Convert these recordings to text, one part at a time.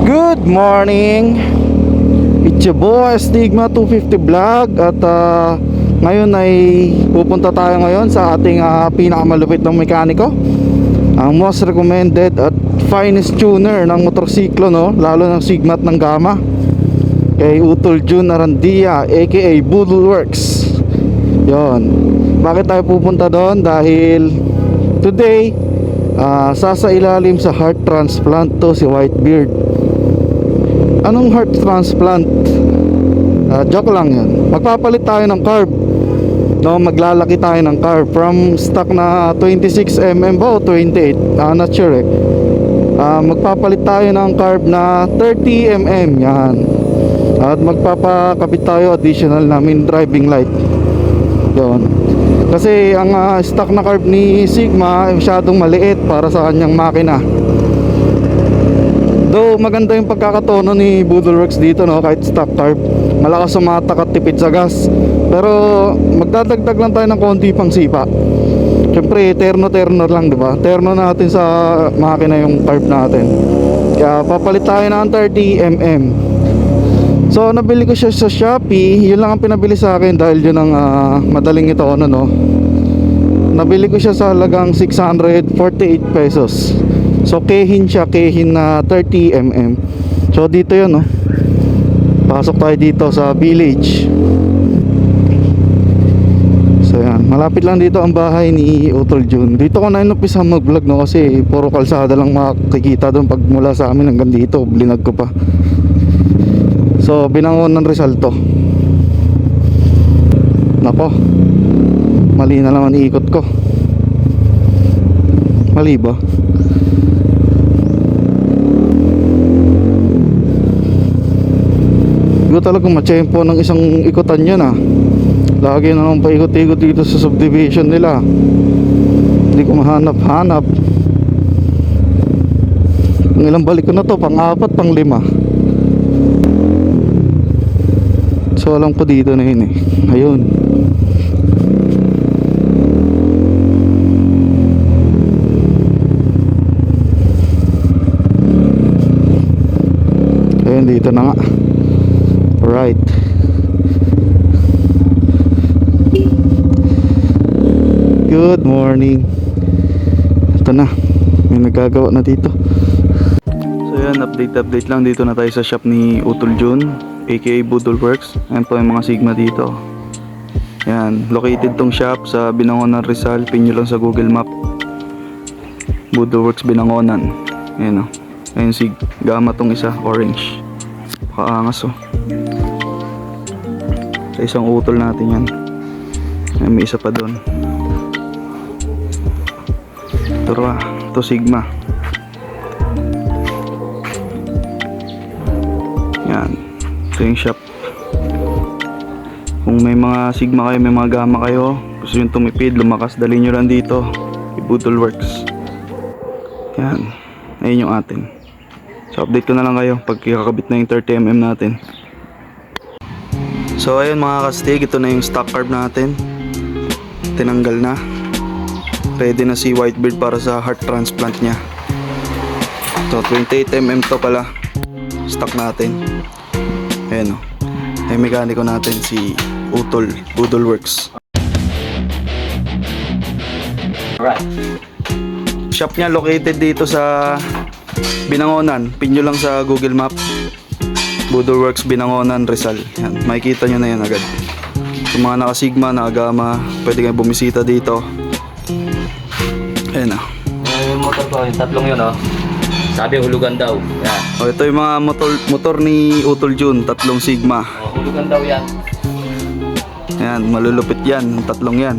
Good morning. It's your boy Stigma 250 Vlog. At ngayon ay pupunta tayo ngayon sa ating pinakamalupit ng mekaniko, ang most recommended at finest tuner ng motorsiklo, no? Lalo ng Sigma at ng Gamma, kay Utol Jun Arandia aka Boodle Works. Yon. Bakit tayo pupunta doon? Dahil today sasailalim sa heart transplant to si Whitebeard. Anong heart transplant? Joke lang yun. Magpapalit tayo ng carb, no? Maglalaki tayo ng carb from stock na 26mm ba o 28, not sure magpapalit tayo ng carb na 30mm. Yan. At magpapakabit tayo additional namin driving light. Yun. Kasi ang stock na carb ni Sigma masyadong maliit para sa kanyang makina. Though maganda yung pagkakatono ni Boodle Works dito, no? Kahit stock carb, malakas sumatak at tipid sa gas. Pero magdadagdag lang tayo ng konti pang sipa. Siyempre terno lang, diba? Terno natin sa makina yung carb natin. Kaya papalit tayo ng 30mm. So nabili ko siya sa Shopee. Yun lang ang pinabili sa akin dahil yun ang madaling ito, no? Nabili ko siya sa halagang 648 pesos. So kehin siya, kehin na 30mm. So dito yun, no? Pasok tayo dito sa village. So yan, malapit lang dito ang bahay ni Utol Jun. Dito ko na inupisa mag-vlog, no? Kasi puro kalsada lang makikita doon pag mula sa amin hanggang dito. Blinag ko pa. So Binangon ng Rizal to. Nako, mali na naman iikot ko. Mali ba? Hindi talaga matsyempo ng isang ikutan yan, Lagi na naman paikot-ikot dito sa subdivision nila. Hindi ko mahanap-hanap. Ang ilang balik ko na to, pang-4, pang-5. So alam ko dito na yun, ayun. Ayun, dito na nga. Right. Good morning. Ito na, may nagagawa na dito. So yan, update lang. Dito na tayo sa shop ni Utol Jun aka Boodle Works. Ayan po yung mga Sigma dito. Yan, located tong shop sa Binangonan, Rizal. Pin nyo lang sa Google Map, Boodle Works Binangonan. Ayan, ayun si Gamma tong isa, orange. Pakaangas, sa isang utol natin yan. Ayan, may isa pa doon. Ito Sigma. Yan, ito yung shop. Kung may mga Sigma kayo, may mga Gamma kayo, gusto nyo tumipid, lumakas, dali nyo lang dito i Boodle Works. Yan, ayun yung atin. So update ko na lang kayo pag kakabit na yung 30mm natin. So ayun mga kastig, ito na yung stock carb natin. Tinanggal na. Ready na si Whitebeard para sa heart transplant niya. So 28mm to pala stock natin. Ayan, ay mekaniko natin si Utol, Boodle Works. Alright. Shop niya located dito sa Binangonan. Pin nyo lang sa Google Map, Boodle Works Binangonan, Rizal. Yan, makikita nyo na yan agad. Yung mga naka-Sigma, naka-Gamma, pwede kayo bumisita dito. Ayan, yung motor ko, yung tatlong yun, sabi hulugan daw. Yan. Ito yung mga motor ni Utol Jun, tatlong Sigma. Hulugan daw yan. Yan, malulupit yan, tatlong yan.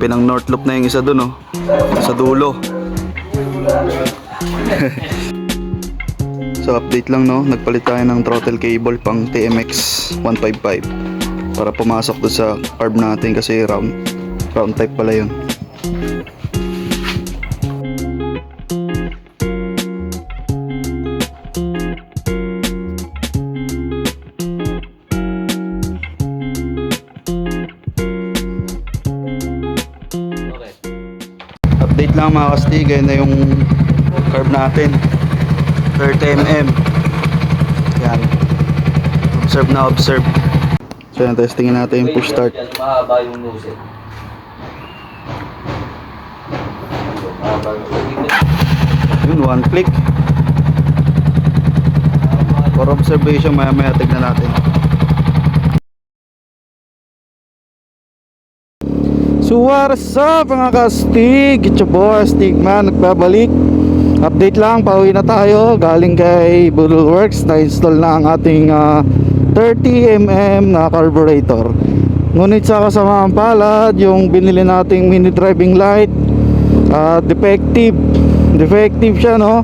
Pinang north loop na yung isa dun, sa dulo. So update lang, nagpalit tayo ng throttle cable pang TMX 155 para pumasok doon sa carb natin kasi round type pala yun. Update lang mga kastig, na yung carb natin. 30mm. Yan. Observe na observe. So yan, testingin natin yung push start. Yan, mahaba yung nozzle. Mahaba yung nozzle. Yun, one click. For observation, maya tignan natin. So what's up mga kastig? It's your boy Stigman, nagbabalik. Update lang, pauwi na tayo. Galing kay Budol Works. Na-install na ang ating 30mm na carburetor. Ngunit sa kasamaang palad, yung binili nating mini driving light, defective siya, no?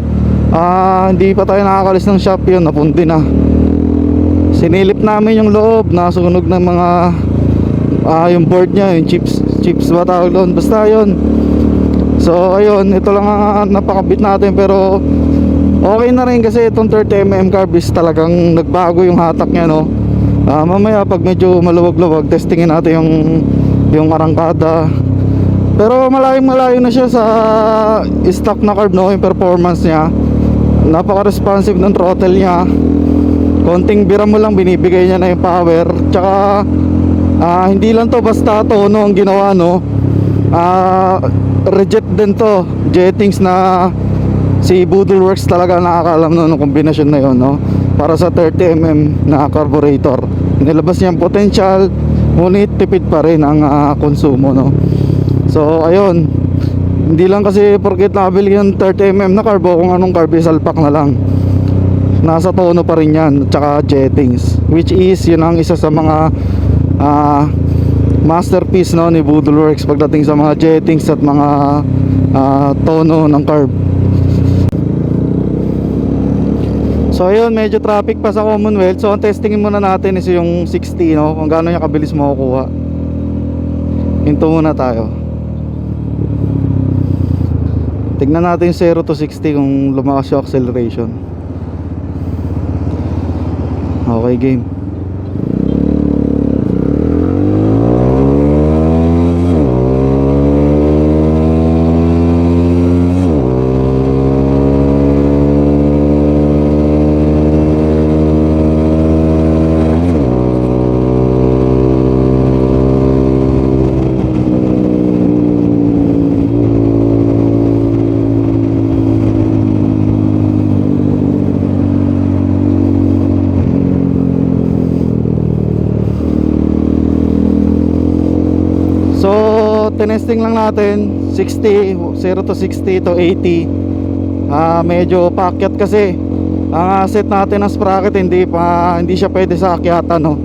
Hindi pa tayo nakakalis ng shop, yun napunti na. Sinilip namin yung loob, nasunog ng mga yung board nya, yung chips ba tawag doon, basta yun. So ayun, ito lang ang napakabit natin, pero okay na rin kasi itong 30mm carb is talagang nagbago yung hatak nya, no? Mamaya pag medyo maluwag-luwag, testingin natin yung arangkada. Pero malayo na siya sa stock na carb, no? Yung performance nya, napaka-responsive ng throttle nya. Konting bira mo lang, binibigay niya na yung power. Tsaka hindi lang to basta tono ang ginawa, no? Reject din to, jettings na si Budol Works talaga nakakalam no, ng kombinasyon na yon, no? Para sa 30mm na carburetor, nilabas niya ang potential, ngunit tipid pa rin ang konsumo, no? So ayun, hindi lang kasi porket nakabili yung 30mm na carbo, kung anong carbo salpak na lang, nasa tono pa rin yan, tsaka jettings, which is yun ang isa sa mga masterpiece, no, ni Budol Works pagdating sa mga jettings at mga tono ng carb. So ayun, medyo traffic pa sa Commonwealth. So ang testingin muna natin is yung 60, no, kung gaano niya kabilis makukuha. Hinto muna tayo. Tignan natin yung 0 to 60 kung lumakas yung acceleration. Okay, game. Tinesting lang natin 60, 0 to 60 to 80. Medyo paakyat kasi ang set natin ng sprocket, hindi siya pwede sa akyatan, no?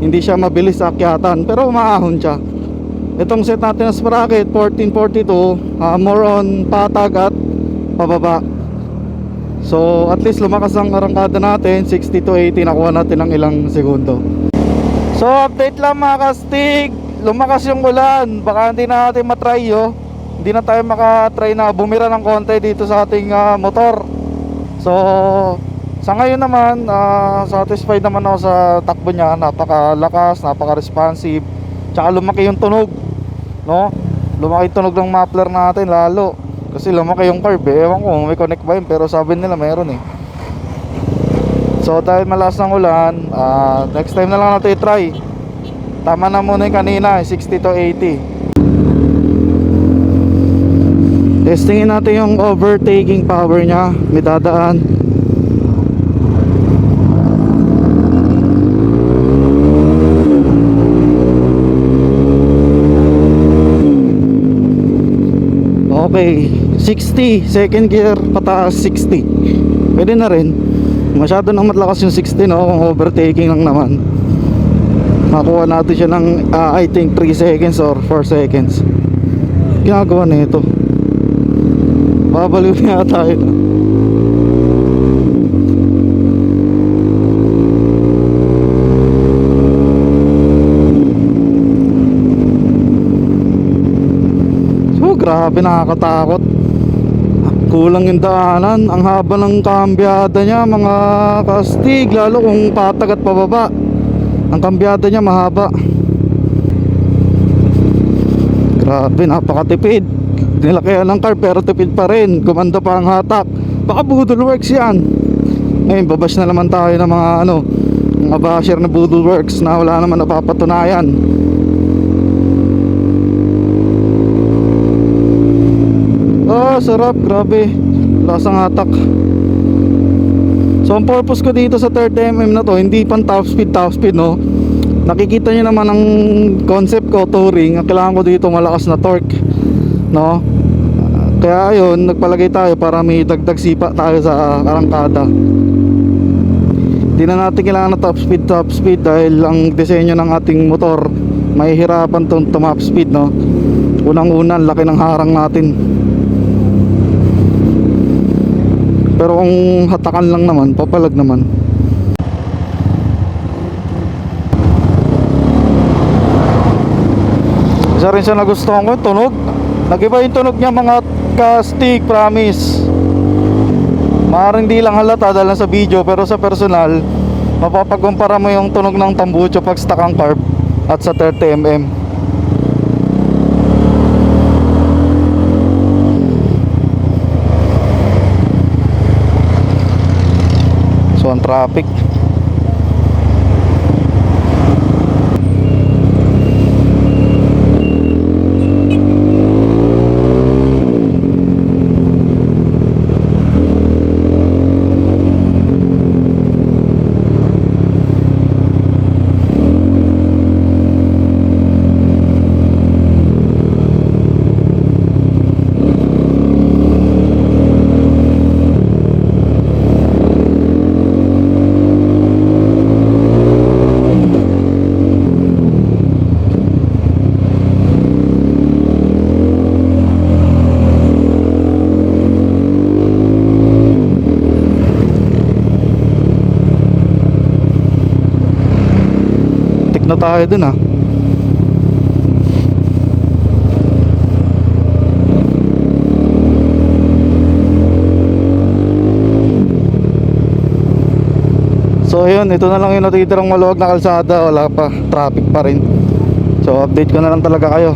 Hindi siya mabilis sa akyatan, pero maahon siya. Itong set natin ng sprocket 1442, more on patag at pababa. So at least lumakas ang arangkada natin, 60 to 80, nakuha natin ng ilang segundo. So update lang mga kastig, lumakas yung ulan, baka hindi na natin matry, hindi na tayo makatry na bumira ng konti dito sa ating motor. So sa ngayon naman, satisfied naman ako sa takbo niya. Napakalakas, napaka-responsive, tsaka lumaki yung tunog, no? Lumaki yung tunog ng muffler natin lalo, kasi lumaki yung carb, ewan ko may connect ba yun, pero sabi nila meron eh. So dahil malakas ng ulan, next time na lang natin i-try. Tama na muna yung kanina, 60 to 80. Testingin natin yung overtaking power nya, may dadaan. Okay, 60, second gear pataas 60. Pwede na rin. Masyado nang matlakas yung 60, no, kung overtaking lang naman. Nakuha natin siya ng I think 3 seconds or 4 seconds. Ginagawa na ito, babaliw na tayo, no? So grabe, nakakatakot. Kulang yung daanan, ang haba ng kambyada niya mga kastig, lalo kung patag at pababa. Ang kambyada niya mahaba. Grabe, napakatipid. Nilakihan ng car pero tipid pa rin. Gumanda pa ang hatak. Baka Budol Works yan. Ngayon babash na naman tayo ng mga mga basher na Voodoo Works na wala naman napapatunayan. Sarap, grabe. Lasang hatak. So ang purpose ko dito sa 30mm na to, hindi pang top speed no. Nakikita nyo naman ang concept ko, touring. Ang kailangan ko dito malakas na torque, no. Kaya ayun, nagpalagay tayo para may dagdag sipa tayo sa arangkada. Hindi na natin kailangan na top speed dahil ang disenyo ng ating motor mahihirapan tong top speed, no. Unang-una, laki ng harang natin. Pero kung hatakan lang naman, papalag naman. Isa rin sa nagustuhan ko, tunog. Nag-iba yung tunog niya mga ka-stick, promise. Maaaring di lang halata dahil sa video, pero sa personal, mapapagkumpara mo yung tunog ng tambucho pag stock ang carb at sa 30mm. So ang traffic, na tayo dun ah. So ayun, ito na lang yung natitirang maluwag na kalsada. Wala pa, traffic pa rin. So update ko na lang talaga kayo.